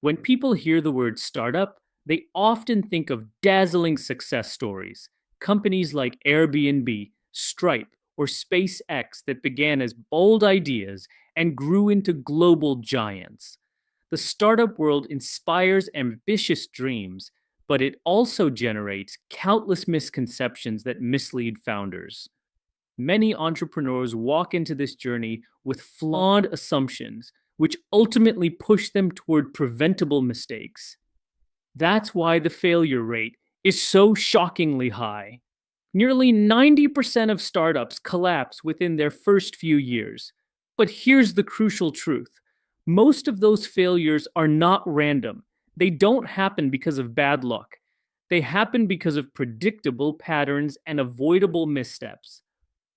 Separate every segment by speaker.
Speaker 1: When people hear the word startup, they often think of dazzling success stories. Companies like Airbnb, Stripe, or SpaceX that began as bold ideas and grew into global giants. The startup world inspires ambitious dreams, but it also generates countless misconceptions that mislead founders. Many entrepreneurs walk into this journey with flawed assumptions, which ultimately push them toward preventable mistakes. That's why the failure rate is so shockingly high. Nearly 90% of startups collapse within their first few years. But here's the crucial truth: most of those failures are not random. They don't happen because of bad luck. They happen because of predictable patterns and avoidable missteps.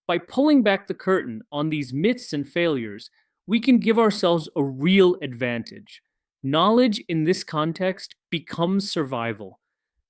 Speaker 1: By pulling back the curtain on these myths and failures, we can give ourselves a real advantage. Knowledge in this context becomes survival.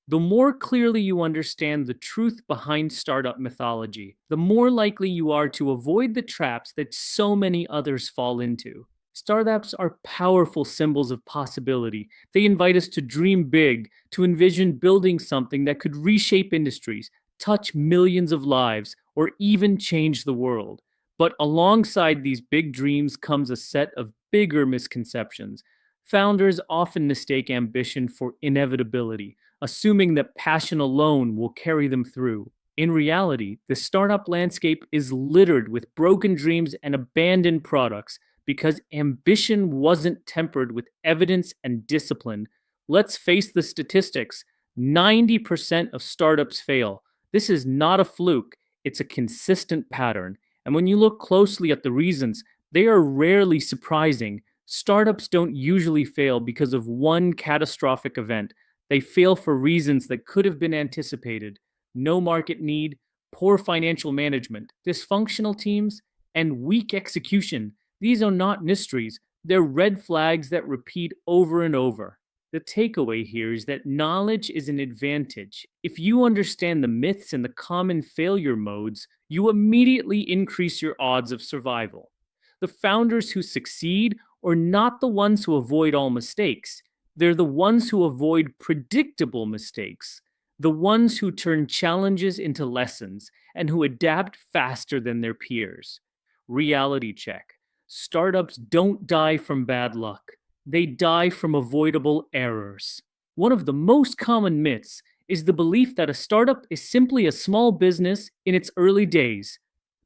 Speaker 1: The more clearly you understand the truth behind startup mythology, the more likely you are to avoid the traps that so many others fall into. Startups are powerful symbols of possibility. They invite us to dream big, to envision building something that could reshape industries, touch millions of lives, or even change the world. But alongside these big dreams comes a set of bigger misconceptions. Founders often mistake ambition for inevitability, assuming that passion alone will carry them through. In reality, the startup landscape is littered with broken dreams and abandoned products because ambition wasn't tempered with evidence and discipline. Let's face the statistics: 90% of startups fail. This is not a fluke, it's a consistent pattern. And when you look closely at the reasons, they are rarely surprising. Startups don't usually fail because of one catastrophic event. They fail for reasons that could have been anticipated: no market need, poor financial management, dysfunctional teams, and weak execution. These are not mysteries, they're red flags that repeat over and over. The takeaway here is that knowledge is an advantage. If you understand the myths and the common failure modes, you immediately increase your odds of survival. The founders who succeed are not the ones who avoid all mistakes. They're the ones who avoid predictable mistakes, the ones who turn challenges into lessons, and who adapt faster than their peers. Reality check: startups don't die from bad luck, they die from avoidable errors. One of the most common myths is the belief that a startup is simply a small business in its early days.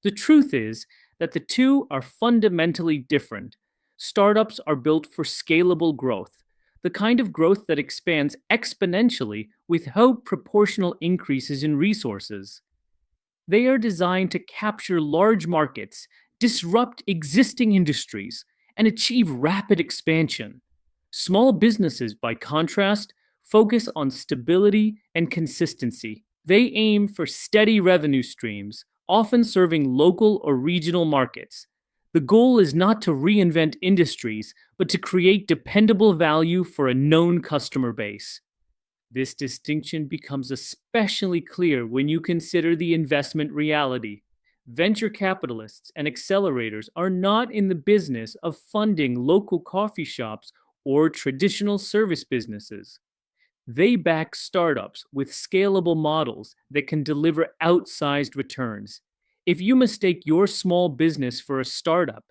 Speaker 1: The truth is that the two are fundamentally different. Startups are built for scalable growth, the kind of growth that expands exponentially without proportional increases in resources. They are designed to capture large markets, disrupt existing industries, and achieve rapid expansion. Small businesses, by contrast, focus on stability and consistency. They aim for steady revenue streams, often serving local or regional markets. The goal is not to reinvent industries, but to create dependable value for a known customer base. This distinction becomes especially clear when you consider the investment reality. Venture capitalists and accelerators are not in the business of funding local coffee shops or traditional service businesses. They back startups with scalable models that can deliver outsized returns. If you mistake your small business for a startup,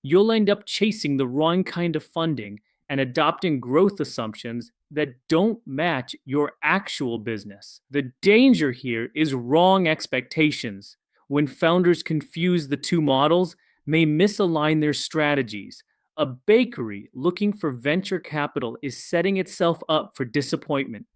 Speaker 1: you'll end up chasing the wrong kind of funding and adopting growth assumptions that don't match your actual business. The danger here is wrong expectations. When founders confuse the two models, may misalign their strategies. A bakery looking for venture capital is setting itself up for disappointment.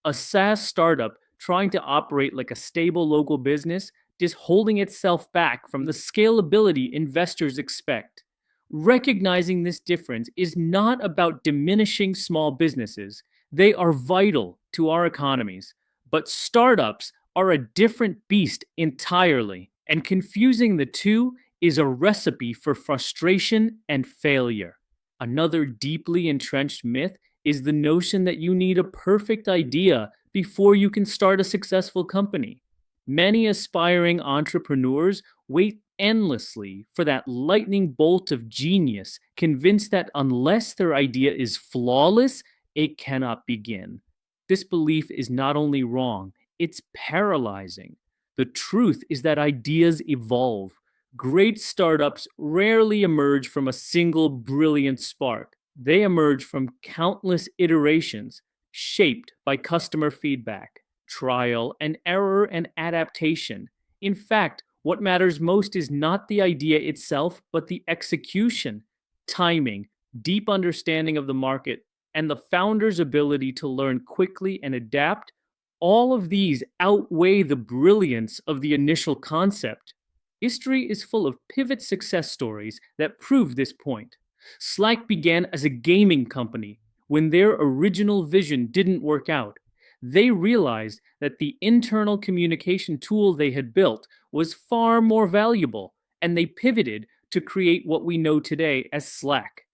Speaker 1: A SaaS startup trying to operate like a stable local business is holding itself back from the scalability investors expect. Recognizing this difference is not about diminishing small businesses. They are vital to our economies. But startups are a different beast entirely, and confusing the two is a recipe for frustration and failure. Another deeply entrenched myth is the notion that you need a perfect idea before you can start a successful company. Many aspiring entrepreneurs wait endlessly for that lightning bolt of genius, convinced that unless their idea is flawless, it cannot begin. This belief is not only wrong, it's paralyzing. The truth is that ideas evolve. Great startups rarely emerge from a single brilliant spark. They emerge from countless iterations, shaped by customer feedback, trial and error, and adaptation. In fact, what matters most is not the idea itself, but the execution, timing, deep understanding of the market, and the founder's ability to learn quickly and adapt. All of these outweigh the brilliance of the initial concept. History is full of pivot success stories that prove this point. Slack began as a gaming company. When their original vision didn't work out, they realized that the internal communication tool they had built was far more valuable, and they pivoted to create what we know today as Slack.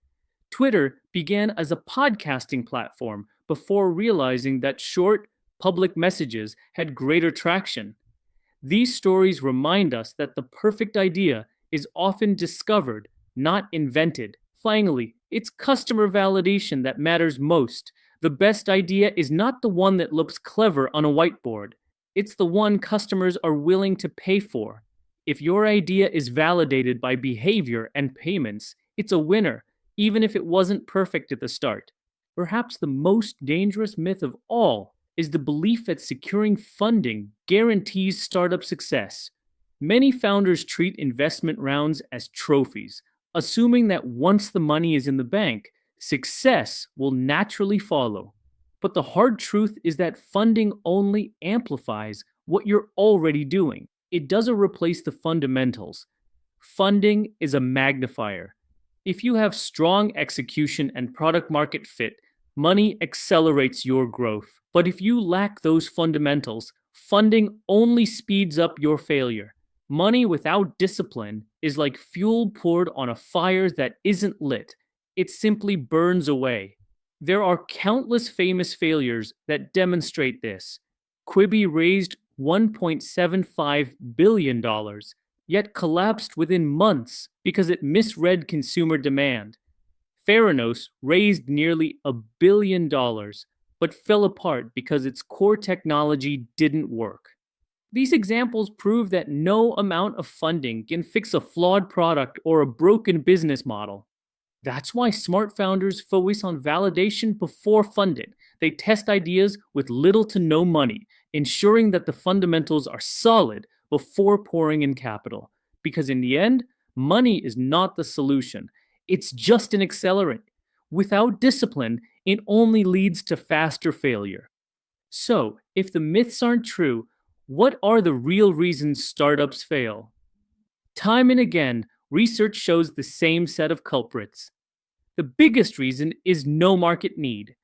Speaker 1: Twitter began as a podcasting platform before realizing that short, public messages had greater traction. These stories remind us that the perfect idea is often discovered, not invented. Finally, it's customer validation that matters most. The best idea is not the one that looks clever on a whiteboard. It's the one customers are willing to pay for. If your idea is validated by behavior and payments, it's a winner, even if it wasn't perfect at the start. Perhaps the most dangerous myth of all is the belief that securing funding guarantees startup success. Many founders treat investment rounds as trophies, assuming that once the money is in the bank, success will naturally follow. But the hard truth is that funding only amplifies what you're already doing. It doesn't replace the fundamentals. Funding is a magnifier. If you have strong execution and product market fit, money accelerates your growth. But if you lack those fundamentals, funding only speeds up your failure. Money without discipline is like fuel poured on a fire that isn't lit. It simply burns away. There are countless famous failures that demonstrate this. Quibi raised $1.75 billion, yet collapsed within months because it misread consumer demand. Theranos raised nearly $1 billion, but fell apart because its core technology didn't work. These examples prove that no amount of funding can fix a flawed product or a broken business model. That's why smart founders focus on validation before funding. They test ideas with little to no money, ensuring that the fundamentals are solid before pouring in capital. Because in the end, money is not the solution. It's just an accelerant. Without discipline, it only leads to faster failure. So, if the myths aren't true, what are the real reasons startups fail? Time and again, research shows the same set of culprits. The biggest reason is no market need.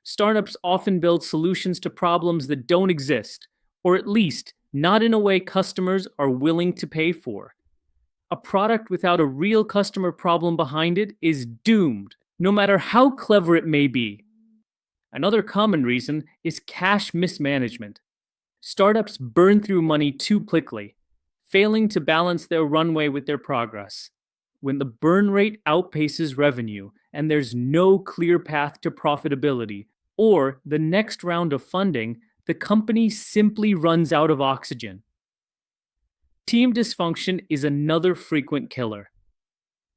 Speaker 1: Startups often build solutions to problems that don't exist, or at least not in a way customers are willing to pay for. A product without a real customer problem behind it is doomed, no matter how clever it may be. Another common reason is cash mismanagement. Startups burn through money too quickly, failing to balance their runway with their progress. When the burn rate outpaces revenue and there's no clear path to profitability or the next round of funding, the company simply runs out of oxygen. Team dysfunction is another frequent killer.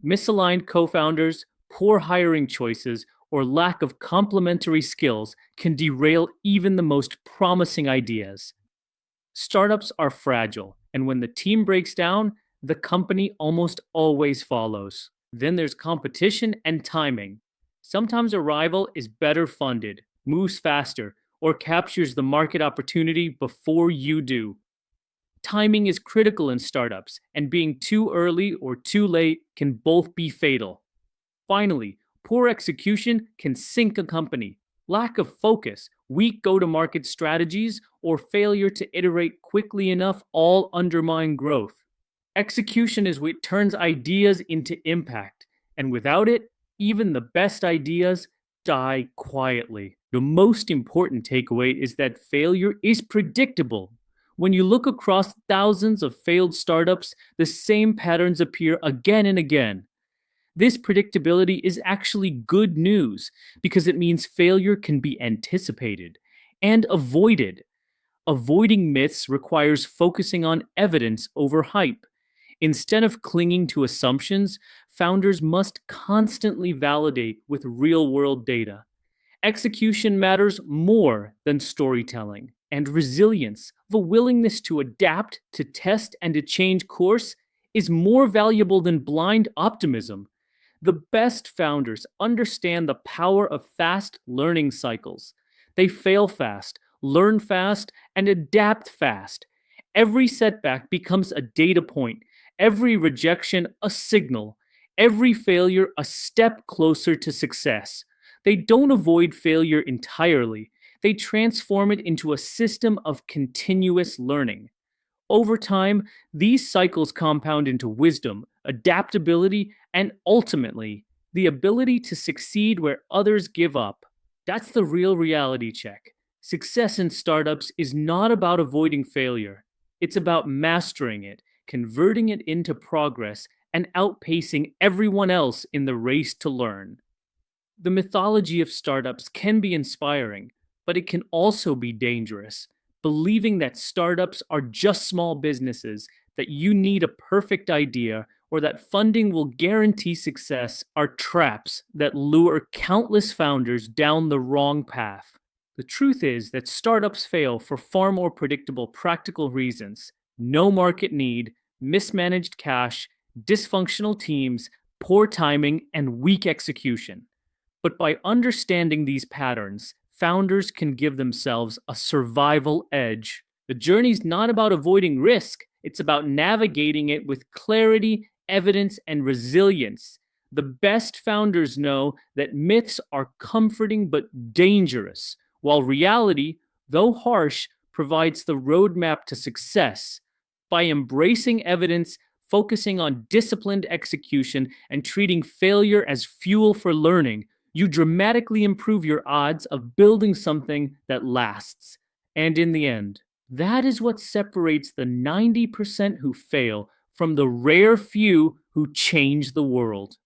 Speaker 1: Misaligned co-founders, poor hiring choices, or lack of complementary skills can derail even the most promising ideas. Startups are fragile, and when the team breaks down, the company almost always follows. Then there's competition and timing. Sometimes a rival is better funded, moves faster, or captures the market opportunity before you do. Timing is critical in startups, and being too early or too late can both be fatal. Finally, poor execution can sink a company. Lack of focus, weak go-to-market strategies, or failure to iterate quickly enough all undermine growth. Execution is what turns ideas into impact, and without it, even the best ideas die quietly. The most important takeaway is that failure is predictable. When you look across thousands of failed startups, the same patterns appear again and again. This predictability is actually good news because it means failure can be anticipated and avoided. Avoiding myths requires focusing on evidence over hype. Instead of clinging to assumptions, founders must constantly validate with real world data. Execution matters more than storytelling, and resilience, the willingness to adapt, to test, and to change course, is more valuable than blind optimism. The best founders understand the power of fast learning cycles. They fail fast, learn fast, and adapt fast. Every setback becomes a data point, every rejection a signal, every failure a step closer to success. They don't avoid failure entirely, they transform it into a system of continuous learning. Over time, these cycles compound into wisdom, adaptability, and ultimately, the ability to succeed where others give up. That's the real reality check. Success in startups is not about avoiding failure, it's about mastering it, converting it into progress, and outpacing everyone else in the race to learn. The mythology of startups can be inspiring, but it can also be dangerous. Believing that startups are just small businesses, that you need a perfect idea, or that funding will guarantee success are traps that lure countless founders down the wrong path. The truth is that startups fail for far more predictable practical reasons: no market need, mismanaged cash, dysfunctional teams, poor timing, and weak execution. But by understanding these patterns, founders can give themselves a survival edge. The journey's not about avoiding risk, it's about navigating it with clarity, evidence, and resilience. The best founders know that myths are comforting but dangerous, while reality, though harsh, provides the roadmap to success. By embracing evidence, focusing on disciplined execution, and treating failure as fuel for learning, you dramatically improve your odds of building something that lasts. And in the end, that is what separates the 90% who fail from the rare few who change the world.